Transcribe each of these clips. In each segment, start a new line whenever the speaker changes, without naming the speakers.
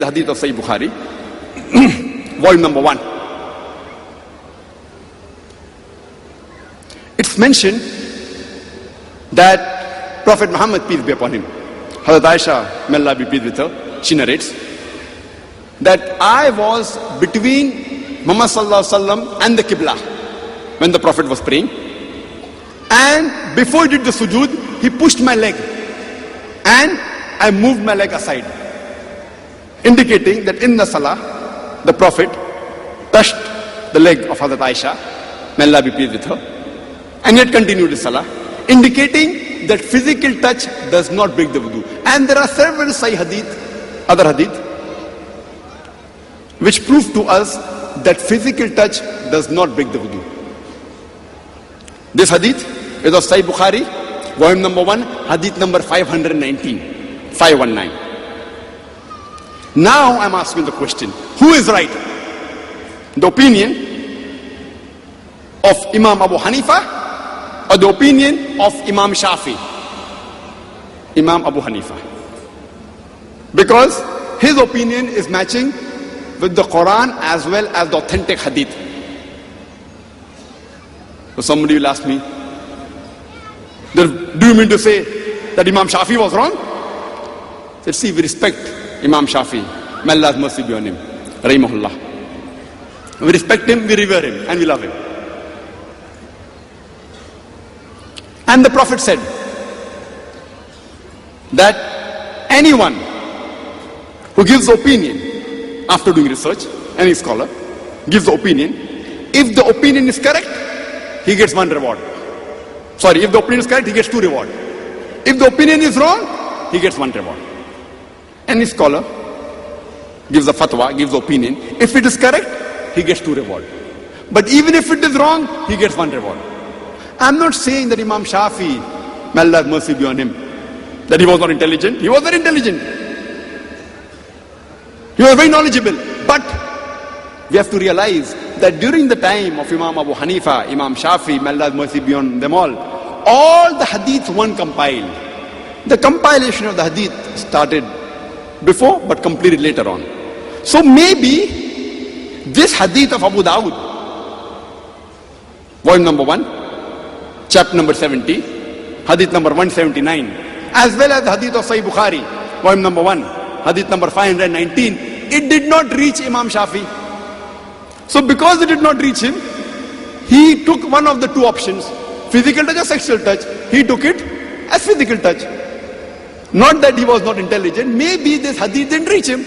The hadith of Sahih Bukhari, volume number 1. It's mentioned that Prophet Muhammad, peace be upon him, Hazrat Aisha, may Allah be pleased with her, she narrates that I was between Muhammad sallallahu alaihi wasallam and the Qibla when the Prophet was praying, and before he did the sujood, he pushed my leg and I moved my leg aside, indicating that in the salah the Prophet touched the leg of Hazrat Aisha, may Allah be pleased with her, and yet continued the salah, indicating that physical touch does not break the wudu. And there are several Sahih hadith, other hadith, which prove to us that physical touch does not break the wudu. This hadith is of Sahih Bukhari, volume number 1, hadith number 519, 519. Now I'm asking the question, who is right? The opinion of Imam Abu Hanifa or the opinion of Imam Shafi? Imam Abu Hanifa. Because his opinion is matching with the Quran as well as the authentic hadith. So somebody will ask me, do you mean to say that Imam Shafi was wrong? Let's see, we respect Imam Shafi, may Allah's mercy be on him, rahimahullah. We respect him, we revere him, and we love him. And the Prophet said that anyone who gives opinion after doing research, any scholar gives the opinion, if the opinion is correct, he gets 1 reward. Sorry, if the opinion is correct, he gets 2 reward. If the opinion is wrong, he gets 1 reward. Any scholar gives a fatwa, gives the opinion. If it is correct, he gets 2 reward. But even if it is wrong, he gets 1 reward. I'm not saying that Imam Shafi, may Allah's mercy be on him, that he was not intelligent. He was very intelligent. He was very knowledgeable. But we have to realize that during the time of Imam Abu Hanifa, Imam Shafi, may Allah's mercy be on them all the hadiths weren't compiled. The compilation of the hadith started before but completed later on. So maybe this hadith of Abu Dawud, volume number 1, chapter number 70, hadith number 179, as well as the hadith of Sahih Bukhari, volume number 1, hadith number 519, it did not reach Imam Shafi. So because it did not reach him, he took one of the 2 options, physical touch or sexual touch. He took it as physical touch. Not that he was not intelligent, maybe this hadith didn't reach him.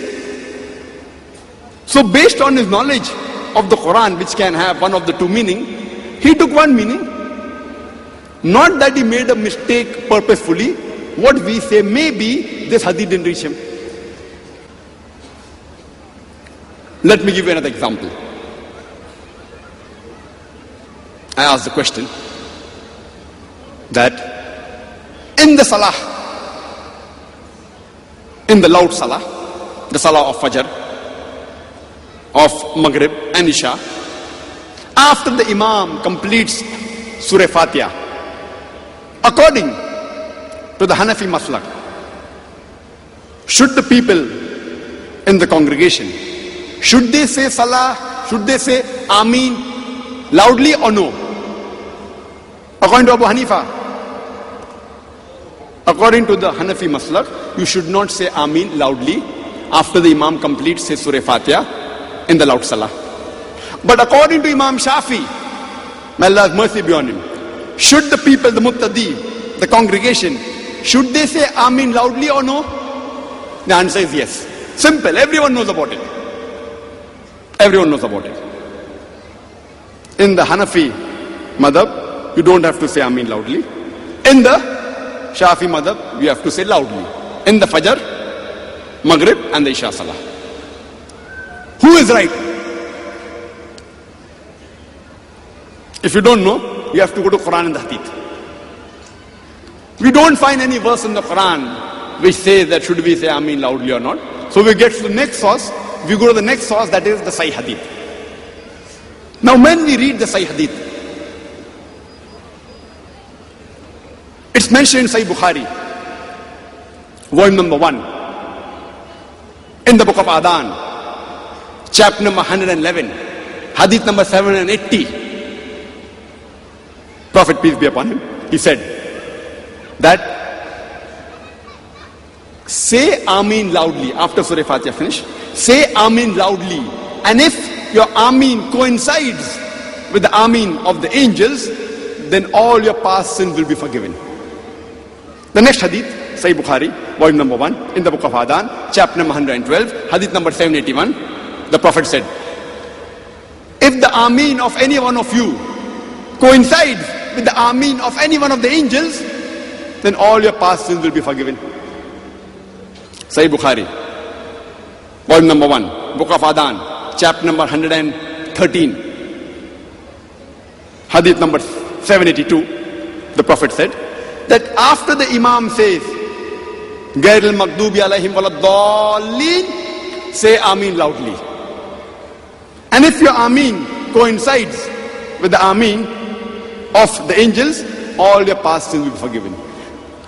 So based on his knowledge of the Quran, which can have one of the 2 meaning, he took 1 meaning. Not that he made a mistake purposefully. What we say, maybe this hadith didn't reach him. Let me give you another example. I asked the question that in the salah, in the loud salah, the salah of Fajr, of Maghrib and Isha, after the Imam completes Surah Fatiha, according to the Hanafi Maslak, should the people in the congregation, should they say Salah, should they say Ameen loudly or no? According to Abu Hanifa, according to the Hanafi Maslak, you should not say Ameen loudly after the Imam completes his Surah Fatiha in the loud Salah. But according to Imam Shafi, may Allah's mercy be on him, should the people, the Muqtadi, the congregation, should they say Ameen loudly or no? The answer is yes. Simple, everyone knows about it. Everyone knows about it. In the Hanafi madhab, you don't have to say Ameen loudly. In the Shafi madhab, you have to say loudly. In the Fajr, Maghrib and the Isha Salah. Who is right? If you don't know, you have to go to Quran and the Hadith. We don't find any verse in the Quran which says that should we say Ameen loudly or not. So we get to the next source. We go to the next source, that is the Sahih Hadith. Now when we read the Sahih Hadith, it's mentioned in Sahih Bukhari, volume number 1, In the book of Adhan, chapter number 111, hadith number 780, Prophet, peace be upon him, he said that say Ameen loudly after Surah Fatiha finish. Say Ameen loudly, and if your Ameen coincides with the Ameen of the angels, then all your past sins will be forgiven. The next hadith, Sahih Bukhari, volume number 1, in the book of Adhan, chapter number 112, hadith number 781, the Prophet said, if the Ameen of any one of you coincides with the Ameen of any one of the angels, then all your past sins will be forgiven. Sahih Bukhari, volume number 1, book of Adhan, chapter number 113, hadith number 782, the Prophet said that after the Imam says, Gairil Maghdubi alayhim waladdallin, say Ameen loudly. And if your Ameen coincides with the Ameen of the angels, all your past sins will be forgiven.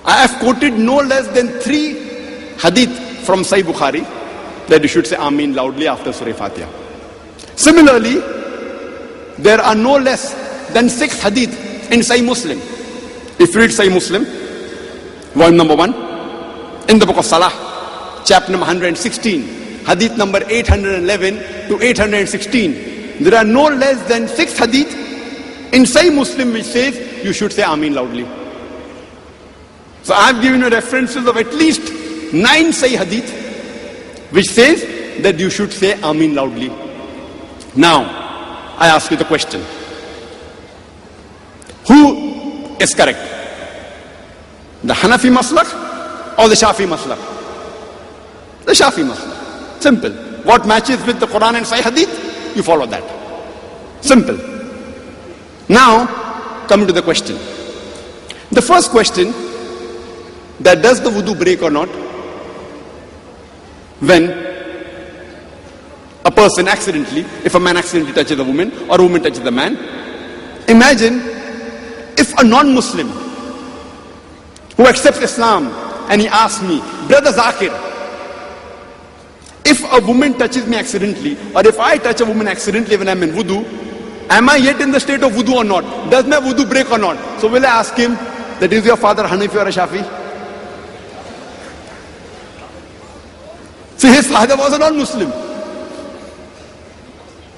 I have quoted no less than 3 hadith from Sahih Bukhari that you should say Ameen loudly after Surah Fatiha. Similarly, there are no less than 6 hadith in Sahih Muslim. If you read Sahih Muslim, volume number 1, in the book of Salah, chapter number 116, hadith number 811 to 816, there are no less than 6 hadith in Sahih Muslim which says you should say Ameen loudly. So I have given you references of at least 9 Sahih hadith which says that you should say Ameen loudly. Now, I ask you the question. Who is correct? The Hanafi maslak or the Shafi maslak? The Shafi maslak. Simple. What matches with the Quran and Sahih hadith, you follow that. Simple. Now, come to the question. The first question, that does the wudu break or not when a person accidentally, if a man accidentally touches a woman or a woman touches a man? Imagine if a non-Muslim who accepts Islam and he asks me, Brother Zakir, if a woman touches me accidentally or if I touch a woman accidentally when I'm in wudu, am I yet in the state of wudu or not? Does my wudu break or not? So will I ask him, that is your father Hanafi or a Shafi? See, his father was a non-Muslim.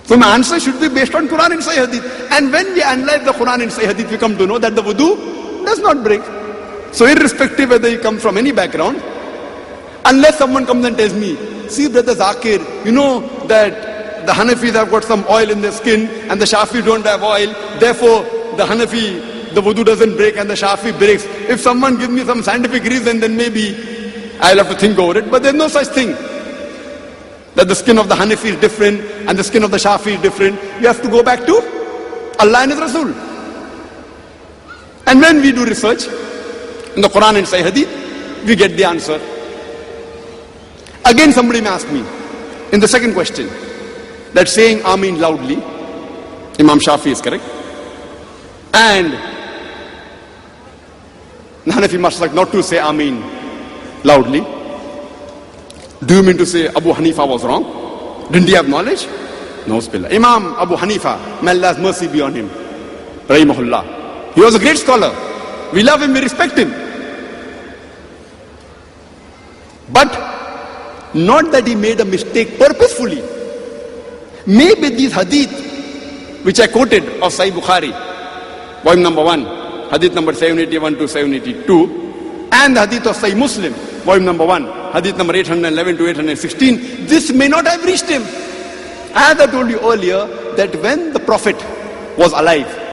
So my answer should be based on Quran and Sahih hadith. And when we analyze the Quran and Sahih hadith, we come to know that the wudu does not break. So irrespective whether you come from any background, unless someone comes and tells me, see Brother Zakir, you know that the Hanafis have got some oil in their skin and the Shafi don't have oil, therefore the Hanafi, the wudu doesn't break and the Shafi breaks. If someone gives me some scientific reason, then maybe I'll have to think over it. But there's no such thing that the skin of the Hanafi is different and the skin of the Shafi is different. You have to go back to Allah and His Rasul. And when we do research in the Quran and Sahih hadith, we get the answer. Again, somebody may ask me in the second question that saying Ameen loudly, Imam Shafi is correct, and the Hanafi maslak not to say Ameen loudly. Do you mean to say Abu Hanifa was wrong? Didn't he have knowledge? No, Spillah. Imam Abu Hanifa, may Allah's mercy be on him, Rahimahullah. He was a great scholar. We love him, we respect him. But not that he made a mistake purposefully. Maybe these hadith, which I quoted of Sahih Bukhari, volume number 1, hadith number 781 to 782, and the hadith of Sahih Muslim, volume number 1, hadith number 811 to 816, this may not have reached him. As I told you earlier, that when the Prophet was alive,